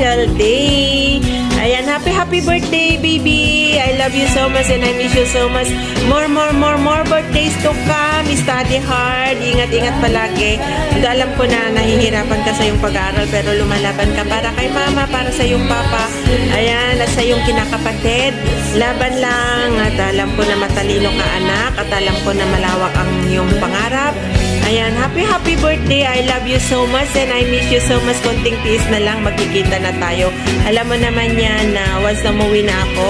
special day. Ayan, happy birthday, baby. I love you so much and I miss you so much. More birthdays to come. Study hard. Ingat palagi. Alam ko na nahihirapan ka sa iyong pag-aaral pero lumalaban ka para kay mama, para sa iyong papa. Ayan, at sa iyong kinakapatid. Laban lang. At alam ko na matalino ka, anak. At alam ko na malawak ang iyong pangarap. Ayan, happy birthday. I love you so much and I miss you so much. Konting tiis na lang, magkikita na tayo. Alam mo naman yan na once na umuwi na ako,